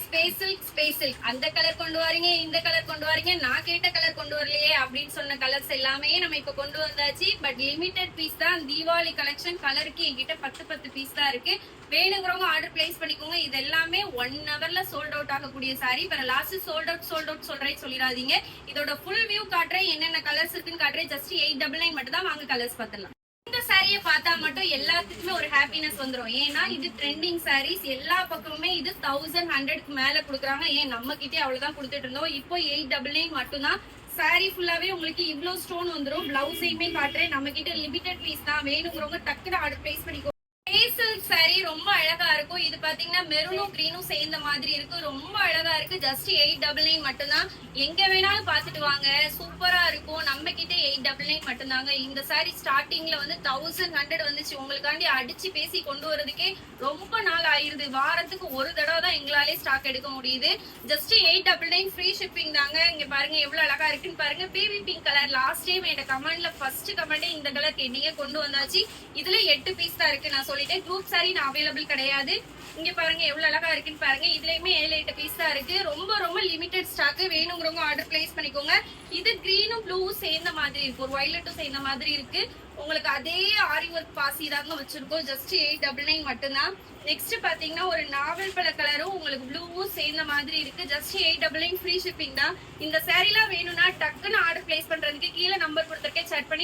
Space silk அந்த colour கொண்டு வரீங்க, இந்த கலர் கொண்டு வரீங்க, நான் கேட்ட கலர் கொண்டு வரலையே அப்படின்னு சொன்ன கலர்ஸ் எல்லாமே நம்ம இப்ப கொண்டு வந்தாச்சு. பட் லிமிடெட் பீஸ் தான். தீபாவளி கலெக்ஷன் கலருக்கு என்கிட்ட 10 பீஸ் தான் இருக்கு. வேணுங்கிறவங்க ஆர்டர் பிளேஸ் பண்ணிக்கோங்க. இது எல்லாமே 1 ஹவர்ல சோல்ட் அவுட் ஆகக்கூடிய சாரி. வேற லாஸ்ட் சோல்ட் அவுட் சொல்றேன் சொல்லிடாதீங்க. இதோட ஃபுல் வியூ காட்டுறேன், என்னென்ன கலர்ஸ் இருக்குன்னு காட்டுறேன். ஜஸ்ட் 899 மட்டும் தான். வாங்க கலர்ஸ் பார்த்துடலாம். இந்த சாரியை பார்த்தா மட்டும் எல்லாத்துக்குமே ஒரு ஹாப்பினஸ் வந்துடும். ஏன்னா இது ட்ரெண்டிங் சாரீஸ். எல்லா பக்கமுமே இது 1100க்கு மேல கொடுக்குறாங்க. ஏன் நம்ம கிட்டே அவ்வளவுதான் கொடுத்துட்டு இருந்தோம். இப்போ 899 மட்டும் தான். சாரி ஃபுல்லாவே உங்களுக்கு இவ்வளவு ஸ்டோன் வந்துடும். பிளவுஸையுமே காட்டுறேன். நம்ம கிட்ட லிமிடெட் பீஸ் தான். வேணுங்கிறவங்க டக்குனு ஆர்டர் பிளேஸ் பண்ணிக்கோ. சில்க் சாரி ரொம்ப அழகா இருக்கும். இது பாத்தீங்கன்னா மெரூனும் கிரீனும் சேர்ந்த மாதிரி இருக்கு. ரொம்ப அழகா இருக்கு. ஜஸ்ட் 899 மட்டும்தான். எங்க வேணாலும் பாத்துட்டு வாங்க, சூப்பரா இருக்கும். நம்ம கிட்ட 899 மட்டும்தாங்க. இந்த சாரி ஸ்டார்டிங்ல வந்து 1100 வந்துச்சு. உங்களுக்காண்டி அடிச்சு பேசி கொண்டு வரதுக்கே ரொம்ப நாள் ஆயிருது. வாரத்துக்கு ஒரு தடவை தான் எங்களாலே ஸ்டாக் எடுக்க முடியுது. ஜஸ்ட் 899 ஃப்ரீ ஷிப்பிங் தாங்க. இங்க பாருங்க எவ்வளவு அழகா இருக்குன்னு பாருங்க. Baby pink colour. Last time என் கமெண்ட்ல ஃபர்ஸ்ட் கமெண்டே இந்த கலர் கேட்டீங்க, கொண்டு வந்தாச்சு. இதுல 8 பீஸ் தான் இருக்கு. நான் சொல்லிட்டேன் குரூப் சாரி நான் அவைலபிள் கிடையாது. இங்க பாருங்க எவ்வளவு அழகா இருக்குன்னு பாருங்க. இதுலயுமே 7-8 பீஸ் தான் இருக்கு. ரொம்ப ரொம்ப லிமிடெட் ஸ்டாக். வேணுங்கிறவங்க ஆர்டர் பிளேஸ் பண்ணிக்கோங்க. இது கிரீனும் ப்ளூவும் சேர்ந்த மாதிரி இருக்கு, ஒரு வயலட்டும் சேர்ந்த மாதிரி இருக்கு. உங்களுக்கு அதே ஆரி ஒர்க் பாசி தாங்க வச்சிருக்கோம். ஜஸ்ட் 899 மட்டும்தான். நெக்ஸ்ட் பாத்தீங்கன்னா ஒரு நாவல் பழ கலரும் உங்களுக்கு ப்ளூவும் சேர்ந்த மாதிரி இருக்கு. ஜஸ்ட் 899 ஃப்ரீ ஷிப்பிங் தான். இந்த சாரீலாம் வேணும்னா டக்குன்னு ஆர்டர் பிளேஸ் பண்றதுக்கு கீழே நம்பர் கொடுத்துருக்கேன், செக் பண்ணி